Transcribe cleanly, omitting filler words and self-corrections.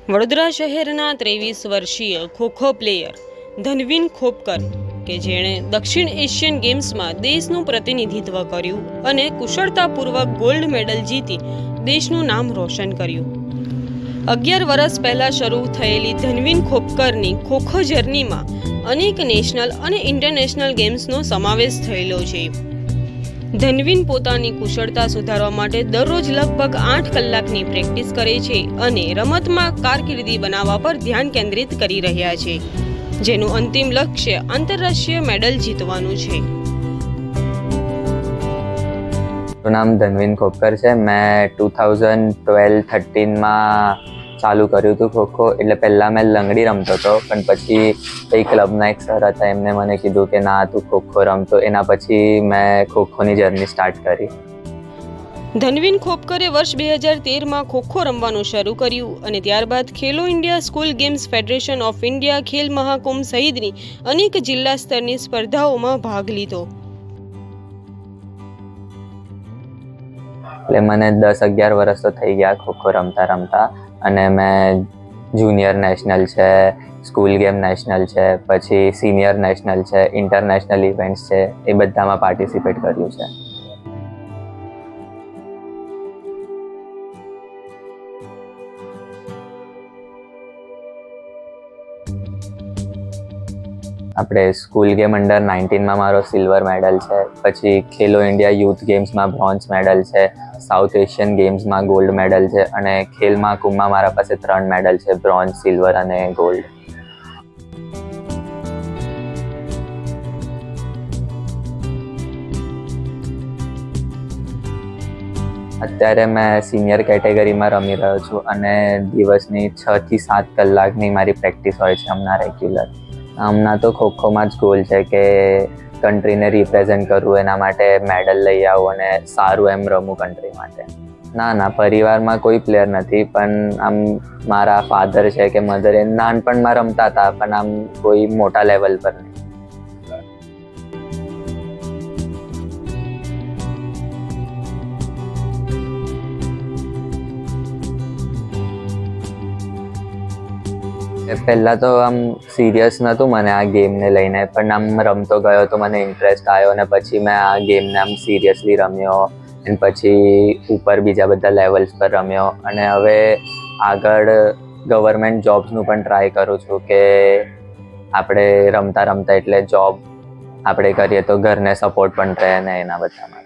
વડોદરા શહેરના 23 વર્ષીય ખોખો પ્લેયર ધનવીન ખોપકર કે જેણે દક્ષિણ એશિયન ગેમ્સમાં દેશનું પ્રતિનિધિત્વ કર્યું અને કુશળતાપૂર્વક ગોલ્ડ મેડલ જીતી દેશનું નામ રોશન કર્યું. 11 વર્ષ પહેલા શરૂ થયેલી ધનવીન ખોપકરની ખોખો જર્નીમાં અનેક નેશનલ અને ઇન્ટરનેશનલ ગેમ્સનો સમાવેશ થયેલો છે. ધનવીન પોતાની કુશળતા સુધારવા માટે દરરોજ લગભગ 8 કલાકની પ્રેક્ટિસ કરે છે અને રમતમાં કારકિર્દી બનાવવા પર ધ્યાન કેન્દ્રિત કરી રહ્યા છે, જેનું અંતિમ લક્ષ્ય આંતરરાષ્ટ્રીય મેડલ જીતવાનું છે. મારું નામ ધનવીન ખોપકર છે. મેં 2012-13માં ચાલુ કર્યું હતું ખોખો. એટલે પહેલાં મેં લંગડી રમતો હતો, પણ પછી એ ક્લબના એક સર હતા, એમને મને કીધું કે ના તું ખોખો રમતો. એના પછી મેં ખોખોની જર્ની સ્ટાર્ટ કરી. ધનવીન ખોપકરે વર્ષ 2013માં ખોખો રમવાનું શરૂ કર્યું અને ત્યારબાદ Khelo India school games federation of India Khel Mahakumbh સહિતની અનેક જિલ્લા સ્તરની સ્પર્ધાઓમાં ભાગ લીધો. એટલે મને 10-11 વર્ષ તો થઈ ગયા ખોખો રમતા રમતા, અને મેં જુનિયર નેશનલ છે, સ્કૂલ ગેમ નેશનલ છે, પછી સિનિયર નેશનલ છે, ઇન્ટરનેશનલ ઇવેન્ટ્સ છે, એ બધામાં પાર્ટિસિપેટ કર્યું છે. આપણે સ્કૂલ ગેમ અંડર 19માં મારો સિલ્વર મેડલ છે, પછી ખેલો ઇન્ડિયા યુથ ગેમ્સમાં બ્રોન્ઝ મેડલ છે, સાઉથ એશિયન ગેમ્સમાં ગોલ્ડ મેડલ છે, અને ખેલ મહાકુંભમાં મારા પાસે 3 મેડલ છે, બ્રોન્ઝ, સિલ્વર અને ગોલ્ડ. અત્યારે મેં સિનિયર કેટેગરીમાં રમી રહ્યો છું અને દિવસની 6 થી 7 કલાકની મારી પ્રેક્ટિસ હોય છે હમણાં રેગ્યુલર. હમણાં તો ખોખોમાં જ ગોલ છે કે કન્ટ્રીને રિપ્રેઝેન્ટ કરવું, એના માટે મેડલ લઈ આવું અને સારું એમ રમું કન્ટ્રી માટે. ના, પરિવારમાં કોઈ પ્લેયર નથી, પણ આમ મારા ફાધર છે કે મધર એ નાનપણમાં રમતા હતા, પણ આમ કોઈ મોટા લેવલ પર નહીં. પહેલાં તો આમ સિરિયસ નહોતું મને આ ગેમને લઈને, પણ આમ રમતો ગયો તો મને ઇન્ટરેસ્ટ આવ્યો અને પછી મેં આ ગેમને આમ સિરિયસલી રમ્યો અને પછી ઉપર બીજા બધા લેવલ્સ પર રમ્યો. અને હવે આગળ ગવર્મેન્ટ જોબ્સનું પણ ટ્રાય કરું છું કે આપણે રમતા એટલે જોબ આપણે કરીએ તો ઘરને સપોર્ટ પણ રહે ને એના બધામાં.